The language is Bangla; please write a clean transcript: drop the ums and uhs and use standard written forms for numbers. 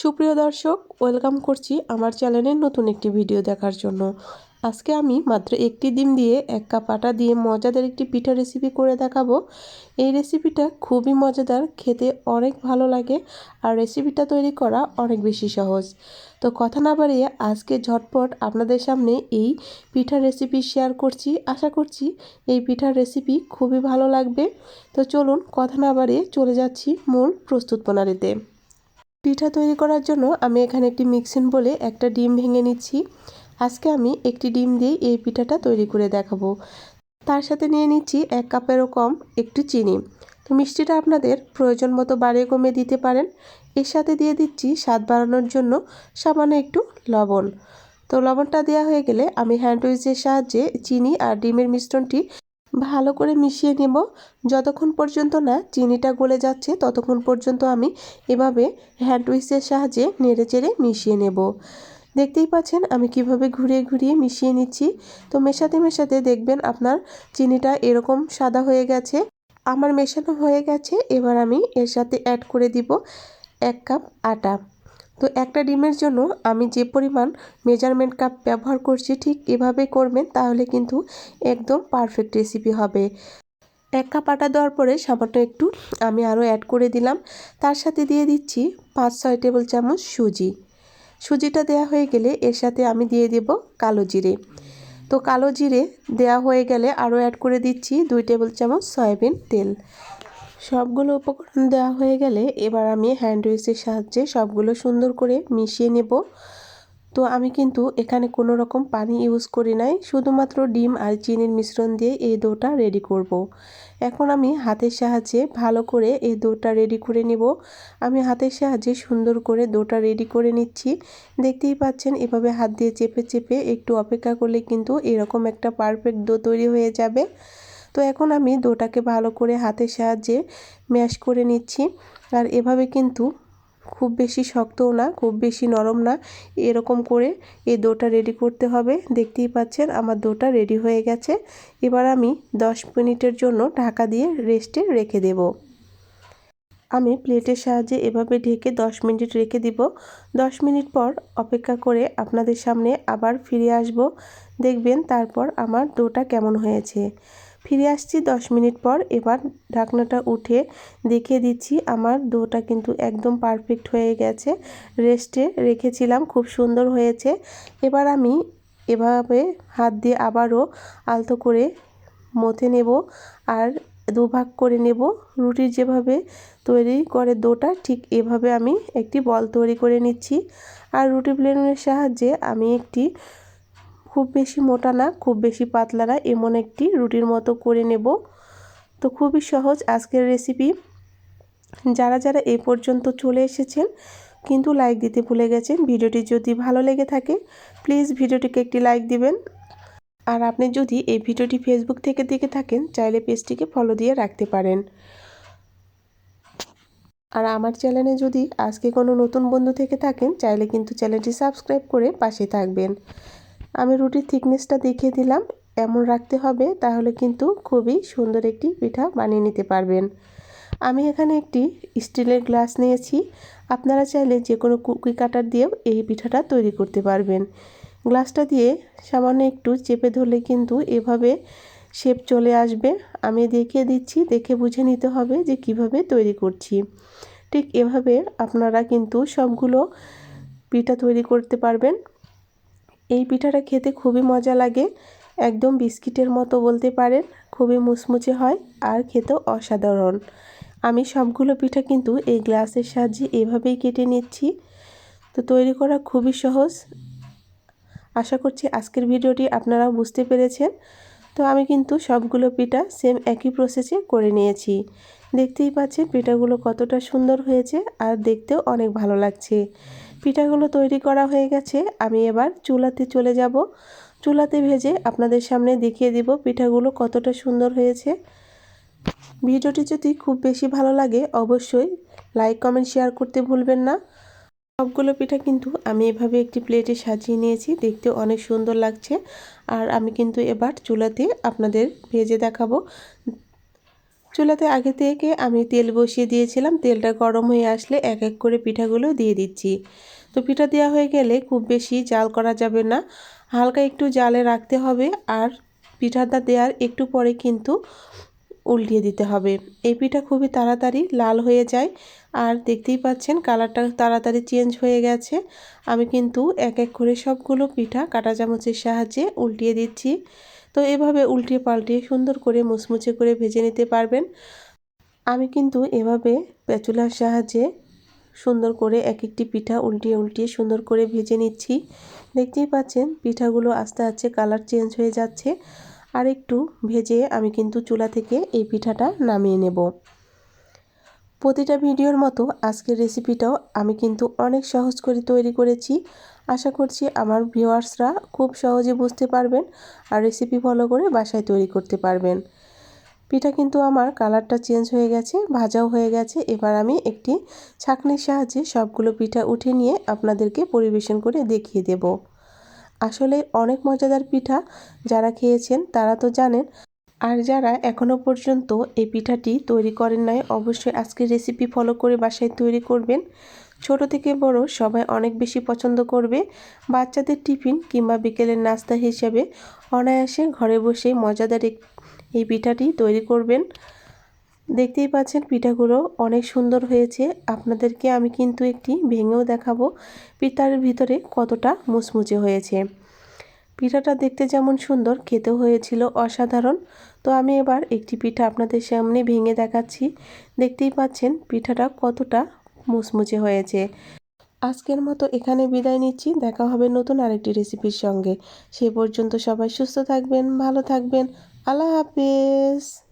সুপ্রিয় দর্শক, ওয়েলকাম করছি আমার চ্যানেলের নতুন একটি ভিডিও দেখার জন্য। আজকে আমি মাত্র একটি ডিম দিয়ে 1 কাপ আটা দিয়ে মজাদার একটি পিঠা রেসিপি করে দেখাবো। এই রেসিপিটা খুবই মজাদার, খেতে অনেক ভালো লাগে আর রেসিপিটা তৈরি করা অনেক বেশি সহজ। তো কথা না বাড়িয়ে আজকে ঝটপট আপনাদের সামনে এই পিঠার রেসিপি শেয়ার করছি। আশা করছি এই পিঠার রেসিপি খুবই ভালো লাগবে। তো চলুন কথা না বাড়িয়ে চলে যাচ্ছি মূল প্রস্তুত প্রণালীতে। পিঠা তৈরি করার জন্য আমি এখানে একটি মিক্সিং বলে একটা ডিম ভেঙে নিচ্ছি। আজকে আমি একটি ডিম দিয়ে এই পিঠাটা তৈরি করে দেখাবো। তার সাথে নিয়ে নিচ্ছি 1 কাপেরও কম একটু চিনি। তো মিষ্টিটা আপনাদের প্রয়োজন মতো বাড়িয়ে কমিয়ে দিতে পারেন। এর সাথে দিয়ে দিচ্ছি স্বাদ বাড়ানোর জন্য সামান্য একটু লবণ। তো লবণটা দেওয়া হয়ে গেলে আমি হ্যান্ড উইচের সাহায্যে চিনি আর ডিমের মিশ্রণটি ভালো করে মিশিয়ে নেব। যতক্ষণ পর্যন্ত না চিনিটা গলে যাচ্ছে ততক্ষণ পর্যন্ত আমি এভাবে হ্যান্ড উইচের সাহায্যে নেড়েচেড়ে মিশিয়ে নেব। দেখতেই পাচ্ছেন আমি কিভাবে ঘুরিয়ে ঘুরিয়ে মিশিয়ে নিচ্ছি। তো মেশাতে মেশাতে দেখবেন আপনার চিনিটা এরকম সাদা হয়ে গেছে। আমার মেশানো হয়ে গেছে। এবার আমি এর সাথে অ্যাড করে দিব 1 কাপ আটা। তো একটা ডিমের জন্য আমি যে পরিমাণ মেজারমেন্ট কাপ ব্যবহার করছি ঠিক এভাবে করবেন, তাহলে কিন্তু একদম পারফেক্ট রেসিপি হবে। 1 কাপ আটা দেওয়ার পরে সামান্য একটু আমি আরও অ্যাড করে দিলাম। তার সাথে দিয়ে দিচ্ছি 5-6 টেবিল চামচ সুজি। সুজিটা দেওয়া হয়ে গেলে এর সাথে আমি দিয়ে দেব কালো জিরে। তো কালো জিরে দেওয়া হয়ে গেলে আরও অ্যাড করে দিচ্ছি 2 টেবিল চামচ সয়াবিন তেল। সবগুলো উপকরণ দেওয়া হয়ে গেলে এবার আমি হ্যান্ড উইচের সাহায্যে সবগুলো সুন্দর করে মিশিয়ে নেব। তো আমি কিন্তু এখানে কোনো রকম পানি ইউজ করি নাই, শুধুমাত্র ডিম আর চিনির মিশ্রণ দিয়ে এই ডোটা রেডি করব। এখন আমি হাতের সাহায্যে ভালো করে এই ডোটা রেডি করে নেব। আমি হাতের সাহায্যে সুন্দর করে ডোটা রেডি করে নিচ্ছি। দেখতেই পাচ্ছেন এভাবে হাত দিয়ে চেপে চেপে একটু অপেক্ষা করলে কিন্তু এরকম একটা পারফেক্ট ডো তৈরি হয়ে যাবে। তো এখন আমি ডোটাকে ভালো করে হাতের সাহায্যে ম্যাশ করে নিচ্ছি। আর এভাবে কিন্তু খুব বেশি শক্তও না, খুব বেশি নরম না, এরকম করে এই ডোটা রেডি করতে হবে। দেখতেই পাচ্ছেন আমার ডোটা রেডি হয়ে গেছে। এবার আমি 10 মিনিটের জন্য ঢাকা দিয়ে রেস্টে রেখে দেব। আমি প্লেটের সাহায্যে এভাবে ঢেকে 10 মিনিট রেখে দিব। 10 মিনিট পর অপেক্ষা করে আপনাদের সামনে আবার ফিরে আসব। দেখবেন তারপর আমার ডোটা কেমন হয়েছে। ফিরে আসছি 10 মিনিট পর। এবার ঢাকনাটা উঠে দেখিয়ে দিচ্ছি আমার ডোটা কিন্তু একদম পারফেক্ট হয়ে গেছে। রেস্টে রেখেছিলাম, খুব সুন্দর হয়েছে। এবার আমি এভাবে হাত দিয়ে আবারও আলতো করে মথে নেব আর দুভাগ করে নেব। রুটির যেভাবে তৈরি করে ডোটা ঠিক এভাবে আমি একটি বল তৈরি করে নিচ্ছি। আর রুটি ব্লেন্ডারের সাহায্যে আমি একটি খুব বেশি মোটা না, খুব বেশি পাতলা না, এমন একটি রুটির মতো করে নেব। তো খুবই সহজ আজকের রেসিপি। যারা যারা এই পর্যন্ত চলে এসেছেন কিন্তু লাইক দিতে ভুলে গেছেন, ভিডিওটি যদি ভালো লেগে থাকে প্লিজ ভিডিওটিকে একটি লাইক দিবেন। আর আপনি যদি এই ভিডিওটি ফেসবুক থেকে দেখে থাকেন চাইলে পেজটিকে ফলো দিয়ে রাখতে পারেন। আর আমার চ্যানেলে যদি আজকে কোনো নতুন বন্ধু থেকে থাকেন চাইলে কিন্তু চ্যানেলটি সাবস্ক্রাইব করে পাশে থাকবেন। আমি রুটির থিকনেসটা দেখিয়ে দিলাম, এমন রাখতে হবে, তাহলে কিন্তু খুবই সুন্দর একটি পিঠা বানিয়ে নিতে পারবেন। আমি এখানে একটি স্টিলের গ্লাস নিয়েছি। আপনারা চাইলে যে কোনো কুকি কাটার দিয়েও এই পিঠাটা তৈরি করতে পারবেন। গ্লাসটা দিয়ে সামান্য একটু চেপে ধরলে কিন্তু এভাবে শেপ চলে আসবে। আমি দেখিয়ে দিচ্ছি, দেখে বুঝে নিতে হবে যে কিভাবে তৈরি করছি। ঠিক এভাবে আপনারা কিন্তু সবগুলো পিঠা তৈরি করতে পারবেন। এই পিঠাটা খেতে খুবই মজা লাগে, একদম বিস্কিটের মতো বলতে পারেন। খুবই মুচমুচে হয় আর খেতেও অসাধারণ। আমি সবগুলো পিঠা কিন্তু এই গ্লাসের সাহায্যে এভাবেই কেটে নিচ্ছি। তো তৈরি করা খুবই সহজ। আশা করছি আজকের ভিডিওটি আপনারা বুঝতে পেরেছেন। তো আমি কিন্তু সবগুলো পিঠা সেম একই প্রসেসে করে নিয়েছি। দেখতেই পাচ্ছেন পিঠাগুলো কতটা সুন্দর হয়েছে আর দেখতেও অনেক ভালো লাগছে। পিঠাগুলো তৈরি করা হয়ে গেছে। আমি এবার চুলাতে চলে যাব। চুলাতে ভেজে আপনাদের সামনে দেখিয়ে দিব পিঠাগুলো কতটা সুন্দর হয়েছে। ভিডিওটি যদি খুব বেশি ভালো লাগে অবশ্যই লাইক কমেন্ট শেয়ার করতে ভুলবেন না। সবগুলো পিঠা কিন্তু আমি এভাবে একটি প্লেটে সাজিয়ে নিয়েছি, দেখতে অনেক সুন্দর লাগছে। আর আমি কিন্তু এবার চুলাতে আপনাদের ভেজে দেখাবো। চুলাতে আগে থেকে আমি তেল বসিয়ে দিয়েছিলাম। তেলটা গরম হয়ে আসলে এক এক করে পিঠাগুলো দিয়ে দিচ্ছি। তো পিঠা দেওয়া হয়ে গেলে খুব বেশি জাল করা যাবে না, হালকা একটু জালে রাখতে হবে। আর পিঠাটা দেওয়ার একটু পরে কিন্তু উল্টিয়ে দিতে হবে। এই পিঠা খুবই তাড়াতাড়ি লাল হয়ে যায়। আর দেখতেই পাচ্ছেন কালারটা তাড়াতাড়ি চেঞ্জ হয়ে গেছে। আমি কিন্তু এক এক করে সবগুলো পিঠা কাঁটা চামচের সাহায্যে উল্টিয়ে দিচ্ছি। তো এভাবে উল্টিয়ে পাল্টিয়ে সুন্দর করে মুচমুচে করে ভেজে নিতে পারবেন। আমি কিন্তু এভাবে স্প্যাচুলার সাহায্যে সুন্দর করে এক একটি পিঠা উল্টিয়ে উল্টিয়ে সুন্দর করে ভেজে নিচ্ছি। দেখতেই পাচ্ছেন পিঠাগুলো আস্তে আস্তে কালার চেঞ্জ হয়ে যাচ্ছে। আর একটু ভেজে আমি কিন্তু চুলা থেকে এই পিঠাটা নামিয়ে নেব। প্রতিটা ভিডিওর মতো আজকের রেসিপিটাও আমি কিন্তু অনেক সহজ করে তৈরি করেছি। আশা করছি আমার ভিউয়ার্সরা খুব সহজে বুঝতে পারবেন আর রেসিপি ফলো করে বাসায় তৈরি করতে পারবেন। পিঠা কিন্তু আমার কালারটা চেঞ্জ হয়ে গেছে, ভাজাও হয়ে গেছে। এবার আমি একটি ছাঁকনির সাহায্যে সবগুলো পিঠা উঠে নিয়ে আপনাদেরকে পরিবেশন করে দেখিয়ে দেব। আসলে অনেক মজাদার পিঠা, যারা খেয়েছেন তারা তো জানেন। আর যারা এখনও পর্যন্ত এই পিঠাটি তৈরি করেন নাই, অবশ্যই আজকের রেসিপি ফলো করে বাসায় তৈরি করবেন। ছোট থেকে বড় সবাই অনেক বেশি পছন্দ করবে। বাচ্চাদের টিফিন কিংবা বিকেলের নাস্তা হিসেবে অনায়াসে ঘরে বসে মজাদার এই পিঠাটি তৈরি করবেন। দেখতেই পাচ্ছেন পিঠাগুলো অনেক সুন্দর হয়েছে। আপনাদেরকে আমি কিন্তু একটি ভেঙেও দেখাবো পিঠার ভিতরে কতটা মুচমুচে হয়েছে। পিঠাটা দেখতে যেমন সুন্দর, খেতেও হয়েছিল অসাধারণ। তো আমি এবার একটি পিঠা আপনাদের সামনে ভেঙে দেখাচ্ছি। দেখতেই পাচ্ছেন পিঠাটা কতটা মুচমুচে হয়েছে। আজকের মতো এখানে বিদায় নিচ্ছি। দেখা হবে নতুন আরেকটি রেসিপির সঙ্গে। সে পর্যন্ত সবাই সুস্থ থাকবেন, ভালো থাকবেন। আল্লাহ হাফেজ।